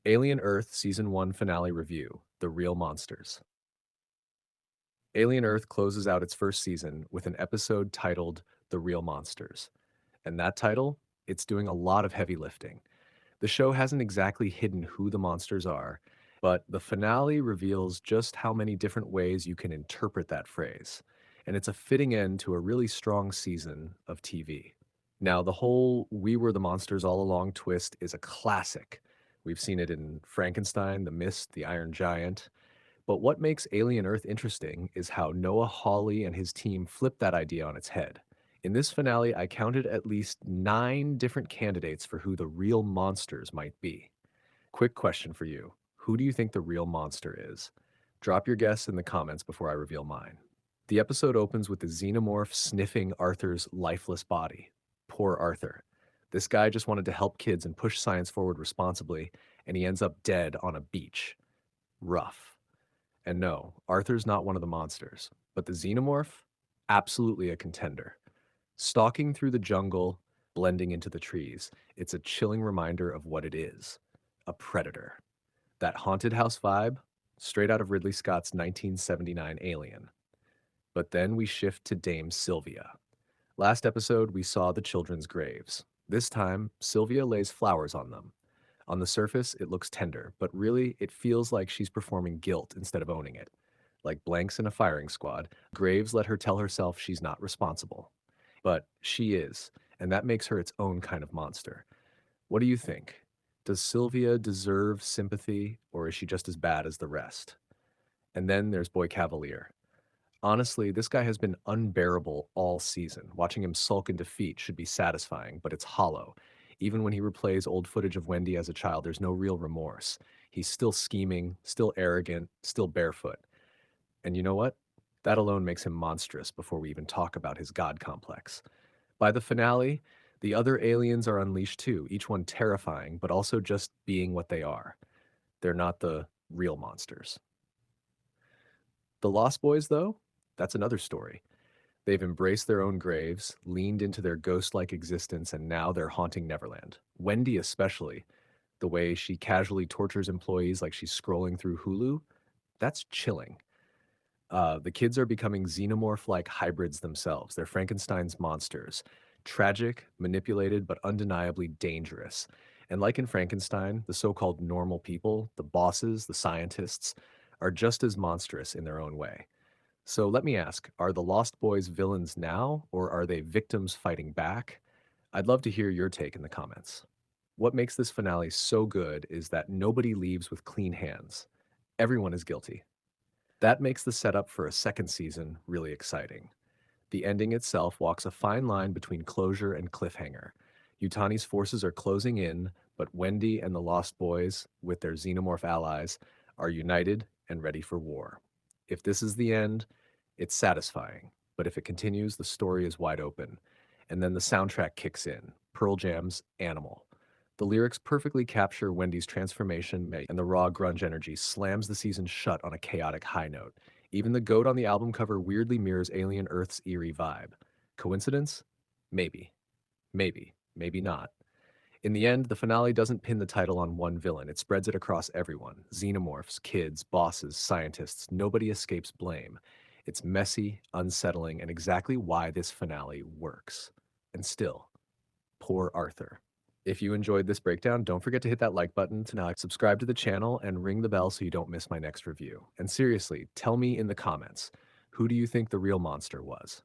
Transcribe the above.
Alien Earth Season 1 Finale Review: The Real Monsters. Alien Earth closes out its first season with an episode titled The Real Monsters. And that title, it's doing a lot of heavy lifting. The show hasn't exactly hidden who the monsters are, but the finale reveals just how many different ways you can interpret that phrase. And it's a fitting end to a really strong season of TV. Now, the whole "we were the monsters all along" twist is a classic. We've seen it in Frankenstein, The Mist, The Iron Giant. But what makes Alien Earth interesting is how Noah Hawley and his team flipped that idea on its head. In this finale, I counted at least 9 different candidates for who the real monsters might be. Quick question for you: who do you think the real monster is? Drop your guess in the comments before I reveal mine. The episode opens with the xenomorph sniffing Arthur's lifeless body. Poor Arthur. This guy just wanted to help kids and push science forward responsibly, and he ends up dead on a beach. Rough. And no, Arthur's not one of the monsters, but the xenomorph? Absolutely a contender. Stalking through the jungle, blending into the trees, it's a chilling reminder of what it is: a predator. That haunted house vibe? Straight out of Ridley Scott's 1979 Alien. But then we shift to Dame Sylvia. Last episode, we saw the children's graves. This time, Sylvia lays flowers on them. On the surface, it looks tender, but really, it feels like she's performing guilt instead of owning it. Like blanks in a firing squad, graves let her tell herself she's not responsible. But she is, and that makes her its own kind of monster. What do you think? Does Sylvia deserve sympathy, or is she just as bad as the rest? And then there's Boy Cavalier. Honestly, this guy has been unbearable all season. Watching him sulk in defeat should be satisfying, but it's hollow. Even when he replays old footage of Wendy as a child, there's no real remorse. He's still scheming, still arrogant, still barefoot. And you know what? That alone makes him monstrous before we even talk about his god complex. By the finale, the other aliens are unleashed too, each one terrifying, but also just being what they are. They're not the real monsters. The Lost Boys, though, that's another story. They've embraced their own graves, leaned into their ghost-like existence, and now they're haunting Neverland. Wendy especially, the way she casually tortures employees like she's scrolling through Hulu, that's chilling. The kids are becoming xenomorph-like hybrids themselves. They're Frankenstein's monsters. Tragic, manipulated, but undeniably dangerous. And like in Frankenstein, the so-called normal people, the bosses, the scientists, are just as monstrous in their own way. So let me ask, are the Lost Boys villains now, or are they victims fighting back? I'd love to hear your take in the comments. What makes this finale so good is that nobody leaves with clean hands. Everyone is guilty. That makes the setup for a second season really exciting. The ending itself walks a fine line between closure and cliffhanger. Yutani's forces are closing in, but Wendy and the Lost Boys, with their xenomorph allies, are united and ready for war. If this is the end, it's satisfying, but if it continues, the story is wide open. And then the soundtrack kicks in: Pearl Jam's Animal. The lyrics perfectly capture Wendy's transformation, and the raw grunge energy slams the season shut on a chaotic high note. Even the goat on the album cover weirdly mirrors Alien Earth's eerie vibe. Coincidence? Maybe. Maybe. Maybe not. In the end, the finale doesn't pin the title on one villain. It spreads it across everyone: xenomorphs, kids, bosses, scientists. Nobody escapes blame. It's messy, unsettling, and exactly why this finale works. And still, poor Arthur. If you enjoyed this breakdown, don't forget to hit that like button to now subscribe to the channel and ring the bell so you don't miss my next review. And seriously, tell me in the comments, who do you think the real monster was?